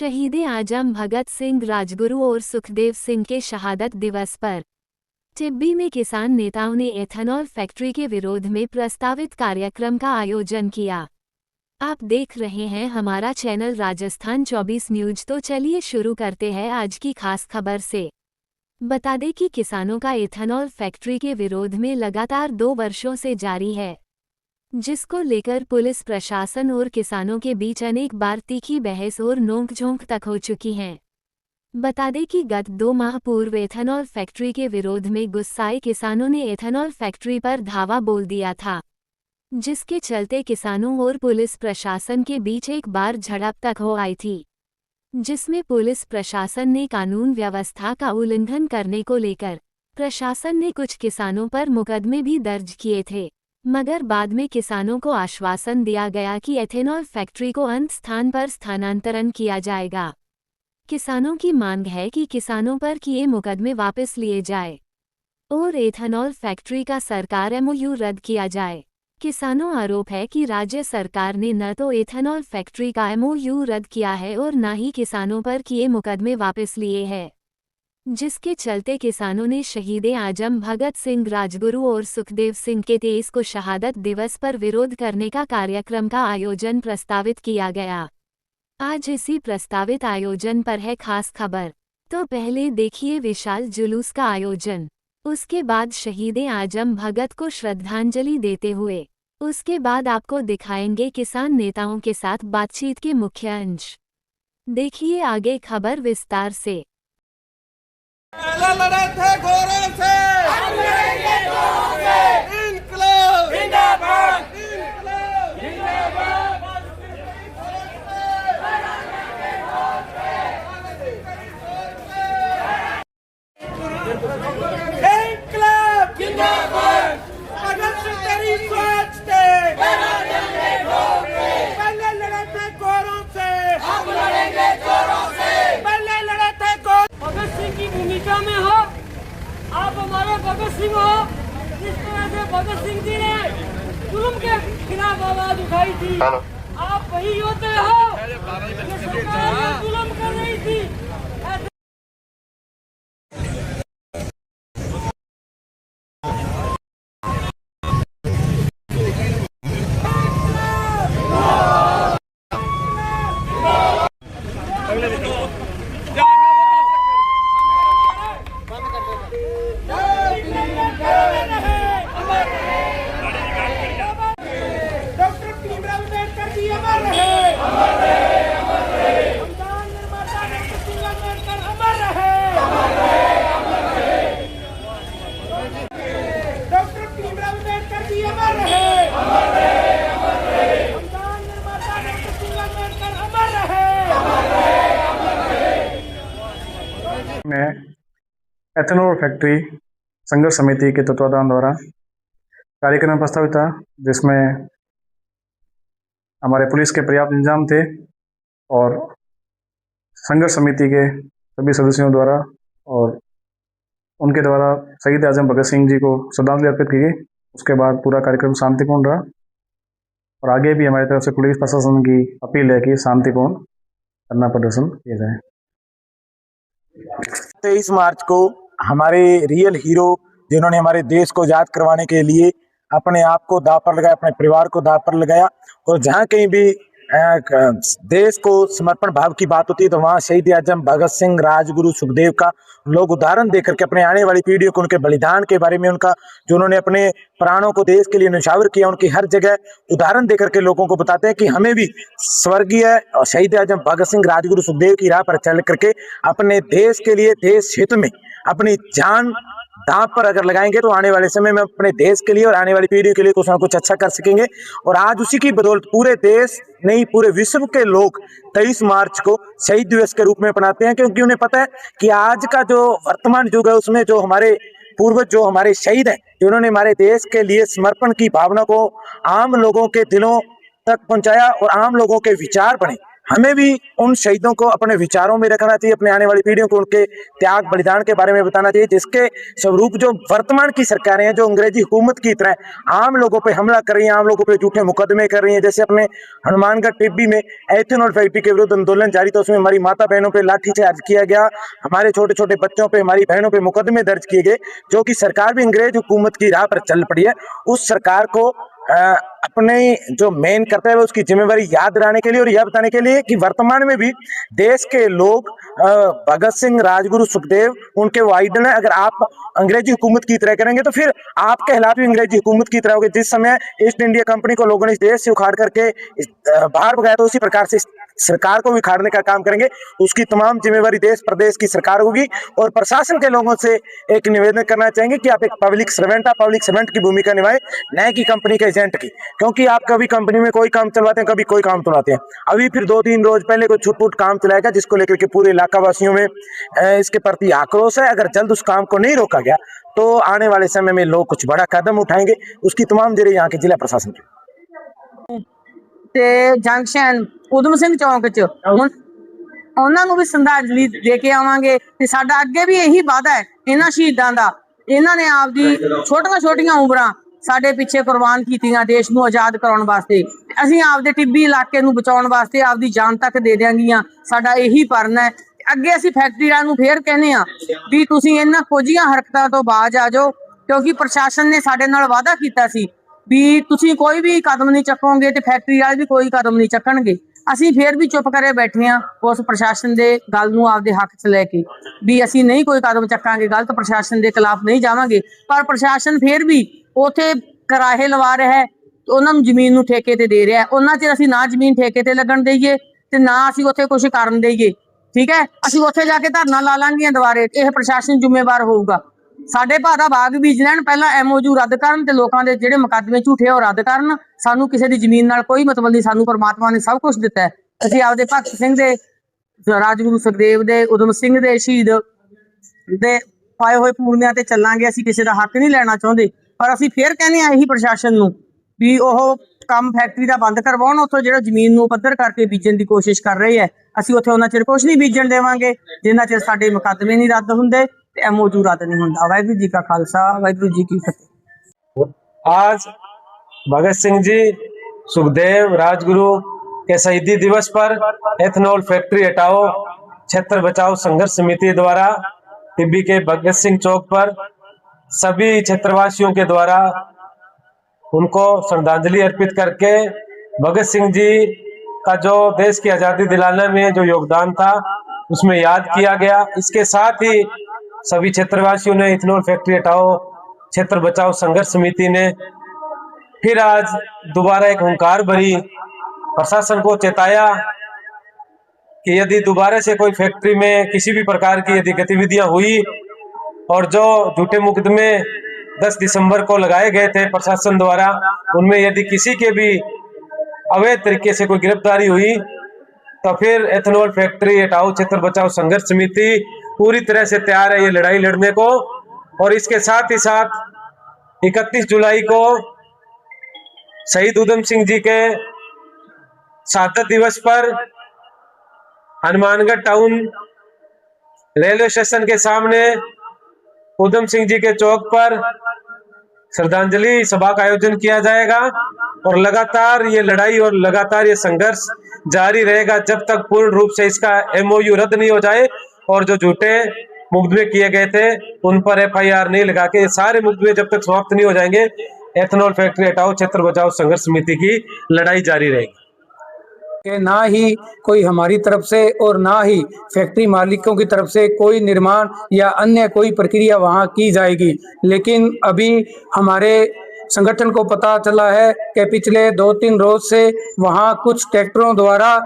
शहीद आजम भगत सिंह राजगुरु और सुखदेव सिंह के शहादत दिवस पर टिब्बी में किसान नेताओं ने एथेनॉल फैक्ट्री के विरोध में प्रस्तावित कार्यक्रम का आयोजन किया। आप देख रहे हैं हमारा चैनल राजस्थान 24 न्यूज। तो चलिए शुरू करते हैं आज की खास खबर से। बता दें कि किसानों का एथेनॉल फैक्ट्री के विरोध में लगातार 2 वर्षों से जारी है, जिसको लेकर पुलिस प्रशासन और किसानों के बीच अनेक बार तीखी बहस और नोक-झोंक तक हो चुकी हैं। बता दें कि गत 2 माह पूर्व एथेनॉल फैक्ट्री के विरोध में गुस्साए किसानों ने एथेनॉल फैक्ट्री पर धावा बोल दिया था, जिसके चलते किसानों और पुलिस प्रशासन के बीच एक बार झड़प तक हो आई थी, जिसमें पुलिस प्रशासन ने कानून व्यवस्था का उल्लंघन करने को लेकर प्रशासन ने कुछ किसानों पर मुकदमे भी दर्ज किए थे, मगर बाद में किसानों को आश्वासन दिया गया कि एथेनॉल फैक्ट्री को अंत स्थान पर स्थानांतरण किया जाएगा। किसानों की मांग है कि किसानों पर किए मुकदमे वापस लिए जाए और एथेनॉल फैक्ट्री का सरकार एमओयू रद्द किया जाए। किसानों आरोप है कि राज्य सरकार ने न तो एथेनॉल फैक्ट्री का एमओयू रद्द किया है और न ही किसानों पर किए मुकदमे वापस लिए हैं, जिसके चलते किसानों ने शहीद आजम भगत सिंह राजगुरु और सुखदेव सिंह के 23 को शहादत दिवस पर विरोध करने का कार्यक्रम का आयोजन प्रस्तावित किया गया। आज इसी प्रस्तावित आयोजन पर है खास खबर। तो पहले देखिए विशाल जुलूस का आयोजन, उसके बाद शहीद आजम भगत को श्रद्धांजलि देते हुए, उसके बाद आपको दिखाएंगे किसान नेताओं के साथ बातचीत के मुख्य अंश। देखिए आगे खबर विस्तार से। पहले लड़े थे घोड़ों से, हम लड़ेंगे घोड़ों से। इनकलाब जिंदाबाद, इनकलाब जिंदाबाद। इनकलाब जिंदाबाद। भगत सिंह तेरी सोच से, पहले लड़े थे घोड़ों से, हम लड़ेंगे घोड़ों से। पहले लड़े थे भगत सिंह की भूमिका में हो, आप हमारे भगत सिंह हो। जिस तरह से भगत सिंह जी ने जुल्म के खिलाफ आवाज उठाई थी, आप वही योद्धा हो। ये सरकार जुल्म कर रही थी। में एथेनॉल फैक्ट्री संघर्ष समिति के तत्वाधान द्वारा कार्यक्रम प्रस्तावित था, जिसमें हमारे पुलिस के पर्याप्त इंतजाम थे और संघर्ष समिति के सभी सदस्यों द्वारा और उनके द्वारा शहीद आजम भगत सिंह जी को श्रद्धांजलि अर्पित की गई। उसके बाद पूरा कार्यक्रम शांतिपूर्ण रहा और आगे भी हमारी तरफ से पुलिस प्रशासन की अपील है कि शांतिपूर्ण धरना प्रदर्शन किया जाए। 23 मार्च को हमारे रियल हीरो, जिन्होंने हमारे देश को आजाद करवाने के लिए अपने आप को दांव पर लगाया, अपने परिवार को दांव पर लगाया, और जहाँ कहीं भी देश को समर्पण भाव की बात होती है तो वहाँ शहीद आजम भगत सिंह, राजगुरु, सुखदेव का लोग उदाहरण देकर के अपने आने वाली पीढ़ियों को उनके बलिदान के बारे में, उनका जो उन्होंने अपने प्राणों को देश के लिए न्यौछावर किया, उनकी हर जगह उदाहरण देकर के लोगों को बताते हैं कि हमें भी स्वर्गीय शहीद आजम भगत सिंह, राजगुरु, सुखदेव की राह पर चल करके अपने देश के लिए, देश हित में अपनी जान दांव पर अगर लगाएंगे तो आने वाले समय में अपने देश के लिए और आने वाली पीढ़ी के लिए कुछ ना कुछ अच्छा कर सकेंगे। और आज उसी की बदौलत पूरे देश नहीं, पूरे विश्व के लोग 23 मार्च को शहीद दिवस के रूप में अपनाते हैं, क्योंकि उन्हें पता है कि आज का जो वर्तमान युग है उसमें जो हमारे पूर्वज, जो हमारे शहीद हैं, जिन्होंने हमारे देश के लिए समर्पण की भावना को आम लोगों के दिलों तक पहुंचाया और आम लोगों के विचार बने, हमें भी उन शहीदों को अपने विचारों में रखना चाहिए, अपने आने वाली पीढ़ियों को उनके त्याग बलिदान के बारे में बताना चाहिए, जिसके स्वरूप जो वर्तमान की सरकारें हैं जो अंग्रेजी हुकूमत की तरह आम लोगों पे हमला कर रही हैं, आम लोगों पे झूठे मुकदमे कर रही हैं। जैसे अपने हनुमानगढ़ टिब्बी में एथेनॉल फैक्ट्री के विरुद्ध आंदोलन जारी था, उसमें हमारी माता बहनों पे लाठीचार्ज किया गया, हमारे छोटे छोटे बच्चों पे, हमारी बहनों पे मुकदमे दर्ज किए गए, जो कि सरकार भी अंग्रेज हुकूमत की राह पर चल पड़ी है। उस सरकार को अपने जो मेन कर्तव्य है उसकी जिम्मेवारी याद दिलाने के लिए और यह बताने के लिए कि वर्तमान में भी देश के लोग भगत सिंह, राजगुरु, सुखदेव उनके वो आइडल हैं। अगर आप अंग्रेजी हुकूमत की तरह करेंगे तो फिर आपके हालात भी अंग्रेजी हुकूमत की तरह होंगे। जिस समय ईस्ट इंडिया कंपनी को लोगों ने इस देश से उखाड़ करके बाहर भगाया, तो उसी प्रकार से सरकार को भी उखाड़ने का काम करेंगे। उसकी तमाम जिम्मेवारी देश प्रदेश की सरकार होगी। और प्रशासन के लोगों से एक निवेदन करना चाहेंगे कि आप एक पब्लिक सर्वेंट, आप पब्लिक सर्वेंट की भूमिका निभाएं, न कि कंपनी के एजेंट की। क्योंकि आप कभी कंपनी में कोई काम चलवाते हैं, कभी कोई काम चलाते हैं। अभी फिर 2-3 रोज पहले कोई छुटपुट काम चलाएगा जिसको लेकर के पूरे इलाका वासियों में इसके प्रति आक्रोश है। अगर जल्द उस काम को नहीं रोका गया तो आने वाले समय में लोग कुछ बड़ा कदम उठाएंगे। उसकी तमाम जरिए यहाँ के जिला प्रशासन की ਤੇ ਜੰਕਸ਼ਨ ਉਦਮ ਸਿੰਘ ਚੌਂਕ ਚ ਉਹਨਾਂ ਨੂੰ ਵੀ ਸ਼ਰਧਾਂਜਲੀ ਦੇ ਕੇ ਆਵਾਂਗੇ। ਤੇ ਸਾਡਾ ਅੱਗੇ ਵੀ ਇਹੀ ਵਾਅਦਾ ਹੈ ਇਹਨਾਂ ਸ਼ਹੀਦਾਂ ਦਾ, ਇਹਨਾਂ ਨੇ ਆਪਦੀ ਛੋਟੀਆਂ ਛੋਟੀਆਂ ਉਮਰਾਂ ਸਾਡੇ ਪਿੱਛੇ ਕੁਰਬਾਨ ਕੀਤੀਆਂ ਦੇਸ਼ ਨੂੰ ਆਜ਼ਾਦ ਕਰਾਉਣ ਵਾਸਤੇ। ਅਸੀਂ ਆਪਦੇ ਟਿੱਬੀ ਇਲਾਕੇ ਨੂੰ ਬਚਾਉਣ ਵਾਸਤੇ ਆਪਦੀ ਜਾਨ ਤੱਕ ਦੇ ਦਿਆਂਗੀਆਂ। ਸਾਡਾ ਇਹੀ ਪਰਨ ਹੈ। ਅੱਗੇ ਅਸੀਂ ਫੈਕਟਰੀਆਂ ਨੂੰ ਫੇਰ ਕਹਿੰਦੇ ਆ ਵੀ ਤੁਸੀਂ ਇਹਨਾਂ ਖੋਜੀਆਂ ਹਰਕਤਾਂ ਤੋਂ ਬਾਜ਼ ਆ ਜਾਓ, ਕਿਉਂਕਿ ਪ੍ਰਸ਼ਾਸਨ ਨੇ ਸਾਡੇ ਨਾਲ ਵਾਅਦਾ ਕੀਤਾ ਸੀ ਵੀ ਤੁਸੀਂ ਕੋਈ ਵੀ ਕਦਮ ਨਹੀਂ ਚੱਕੋਗੇ ਤੇ ਫੈਕਟਰੀ ਵਾਲੇ ਵੀ ਕੋਈ ਕਦਮ ਨਹੀਂ ਚੱਕਣਗੇ। ਅਸੀਂ ਫੇਰ ਵੀ ਚੁੱਪ ਕਰੇ ਬੈਠੇ ਆ ਉਸ ਪ੍ਰਸ਼ਾਸਨ ਦੇ ਗੱਲ ਨੂੰ ਆਪਦੇ ਹੱਕ 'ਚ ਲੈ ਕੇ ਵੀ ਅਸੀਂ ਨਹੀਂ ਕੋਈ ਕਦਮ ਚੱਕਾਂਗੇ, ਗਲਤ ਪ੍ਰਸ਼ਾਸਨ ਦੇ ਖਿਲਾਫ ਨਹੀਂ ਜਾਵਾਂਗੇ। ਪਰ ਪ੍ਰਸ਼ਾਸਨ ਫੇਰ ਵੀ ਉੱਥੇ ਕਿਰਾਏ ਲਵਾ ਰਿਹਾ ਹੈ, ਉਹਨਾਂ ਨੂੰ ਜ਼ਮੀਨ ਨੂੰ ਠੇਕੇ ਤੇ ਦੇ ਰਿਹਾ। ਉਹਨਾਂ ਚਿਰ ਅਸੀਂ ਨਾ ਜ਼ਮੀਨ ਠੇਕੇ ਤੇ ਲੱਗਣ ਦੇਈਏ ਤੇ ਨਾ ਅਸੀਂ ਉੱਥੇ ਕੁਝ ਕਰਨ ਦੇਈਏ। ਠੀਕ ਹੈ, ਅਸੀਂ ਉੱਥੇ ਜਾ ਕੇ ਧਰਨਾ ਲਾ ਲਾਂਗੀਆਂ ਦੁਬਾਰੇ, ਇਹ ਪ੍ਰਸ਼ਾਸਨ ਜ਼ਿੰਮੇਵਾਰ ਹੋਊਗਾ। ਸਾਡੇ ਭਾ ਦਾ ਬਾਗ ਬੀਜ ਲੈਣ, ਪਹਿਲਾਂ MOU ਰੱਦ ਕਰਨ ਤੇ ਲੋਕਾਂ ਦੇ ਜਿਹੜੇ ਮੁਕੱਦਮੇ ਝੂਠੇ ਉਹ ਰੱਦ ਕਰਨ। ਸਾਨੂੰ ਕਿਸੇ ਦੀ ਜ਼ਮੀਨ ਨਾਲ ਕੋਈ ਮਤਲਬ ਨਹੀਂ, ਸਾਨੂੰ ਪਰਮਾਤਮਾ ਨੇ ਸਭ ਕੁਝ ਦਿੱਤਾ ਹੈ। ਅਸੀਂ ਆਪਦੇ ਭਗਤ ਸਿੰਘ ਦੇ, ਰਾਜਗੁਰੂ ਸੁਖਦੇਵ ਦੇ, ਉਦਮ ਸਿੰਘ ਦੇ, ਸ਼ਹੀਦ ਦੇ ਪਾਏ ਹੋਏ ਪੂਰਨਿਆਂ ਤੇ ਚੱਲਾਂਗੇ। ਅਸੀਂ ਕਿਸੇ ਦਾ ਹੱਕ ਨਹੀਂ ਲੈਣਾ ਚਾਹੁੰਦੇ, ਪਰ ਅਸੀਂ ਫੇਰ ਕਹਿੰਦੇ ਹਾਂ ਇਹੀ ਪ੍ਰਸ਼ਾਸਨ ਨੂੰ ਵੀ ਉਹ ਕੰਮ ਫੈਕਟਰੀ ਦਾ ਬੰਦ ਕਰਵਾਉਣ। ਉੱਥੋਂ ਜਿਹੜਾ ਜ਼ਮੀਨ ਨੂੰ ਪੱਧਰ ਕਰਕੇ ਬੀਜਣ ਦੀ ਕੋਸ਼ਿਸ਼ ਕਰ ਰਹੇ ਹੈ, ਅਸੀਂ ਉੱਥੇ ਉਹਨਾਂ ਚਿਰ ਕੁਛ ਨਹੀਂ ਬੀਜਣ ਦੇਵਾਂਗੇ ਜਿੰਨਾ ਚਿਰ ਸਾਡੇ ਮੁਕੱਦਮੇ ਨਹੀਂ ਰੱਦ ਹੁੰਦੇ ਤੇ MOU ਰੱਦ नहीं होता। वाहिगुरू जी का खालसा, वाहिगुरू जी की फतेह। आज भगत सिंह जी, सुखदेव, राजगुरु के शहीदी दिवस पर एथेनॉल फैक्ट्री हटाओ क्षेत्र बचाओ संघर्ष समिति द्वारा टिब्बी के भगत सिंह चौक पर सभी क्षेत्रवासियों के द्वारा उनको श्रद्धांजलि अर्पित करके भगत सिंह जी का जो देश की आज़ादी दिलाने में जो योगदान था उसमें याद किया गया। इसके साथ ही सभी क्षेत्रवासियों ने इथेनॉल फैक्ट्री हटाओ क्षेत्र बचाओ संघर्ष समिति ने फिर आज दोबारा एक हुंकार भरी प्रशासन को चेताया कि यदि दोबारा से कोई फैक्ट्री में किसी भी प्रकार की यदि गतिविधियां हुई और जो झूठे मुकदमे 10 दिसंबर को लगाए गए थे प्रशासन द्वारा, उनमें यदि किसी के भी अवैध तरीके से कोई गिरफ्तारी हुई तो फिर एथेनॉल फैक्ट्री हटाओ क्षेत्र बचाओ संघर्ष समिति पूरी तरह से तैयार है ये लड़ाई लड़ने को। और इसके साथ ही साथ 31 जुलाई को शहीद उधम सिंह जी के शहादत दिवस पर हनुमानगढ़ टाउन रेलवे स्टेशन के सामने उधम सिंह जी के चौक पर श्रद्धांजलि सभा का आयोजन किया जाएगा। और लगातार ये लड़ाई और लगातार ये संघर्ष जारी रहेगा जब तक पूर्ण रूप से इसका MOU रद्द नहीं हो जाए और जो झूठे मुकदमे किए गए थे उन पर FIR नहीं लगा के सारे मुकदमे जब तक समाप्त नहीं हो जाएंगे, एथेनॉल फैक्ट्री हटाओ क्षेत्र बचाओ संघर्ष समिति की लड़ाई जारी रहेगी। कि ना ही कोई हमारी तरफ से और ना ही फैक्ट्री मालिकों की तरफ से कोई निर्माण या अन्य कोई प्रक्रिया वहां की जाएगी। लेकिन अभी हमारे संगठन को पता चला है कि पिछले 2-3 रोज से वहां कुछ ट्रैक्टरों द्वारा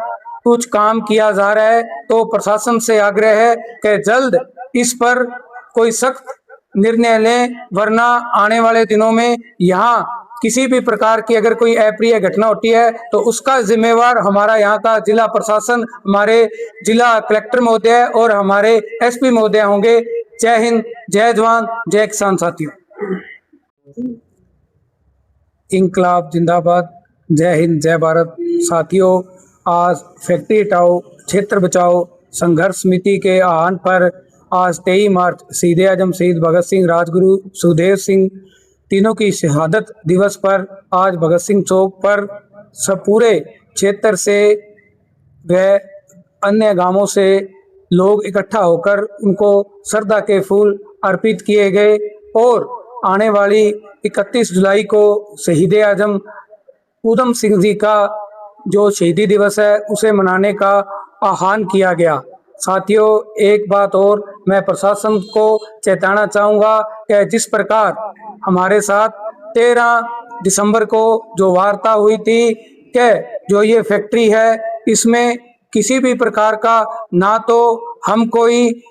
कुछ काम किया जा रहा है। तो प्रशासन से आग्रह है कि जल्द इस पर कोई सख्त निर्णय लें, वरना आने वाले दिनों में यहाँ किसी भी प्रकार की अगर कोई अप्रिय घटना होती है तो उसका जिम्मेवार हमारा यहाँ का जिला प्रशासन, हमारे जिला कलेक्टर महोदय और हमारे SP महोदय होंगे। जय हिंद, जय जवान, जय किसान साथियों। इंकलाब जिंदाबाद, जय हिंद, जय भारत। साथियों, आज फैक्ट्री हटाओ क्षेत्र बचाओ संघर्ष समिति के आह्वान पर आज 23 मार्च शहीद आजम शहीद भगत सिंह, राजगुरु सुखदेव सिंह तीनों की शहादत दिवस पर आज भगत सिंह चौक पर सब पूरे क्षेत्र से व अन्य गांवों से लोग इकट्ठा होकर उनको श्रद्धा के फूल अर्पित किए गए और आने वाली 31 जुलाई को शहीद आजम ऊधम सिंह जी का जो शहीदी दिवस है उसे मनाने का आह्वान किया गया। साथियों, एक बात और मैं प्रशासन को चेताना चाहूँगा कि जिस प्रकार हमारे साथ 13 दिसंबर को जो वार्ता हुई थी कि जो ये फैक्ट्री है इसमें किसी भी प्रकार का ना तो हम कोई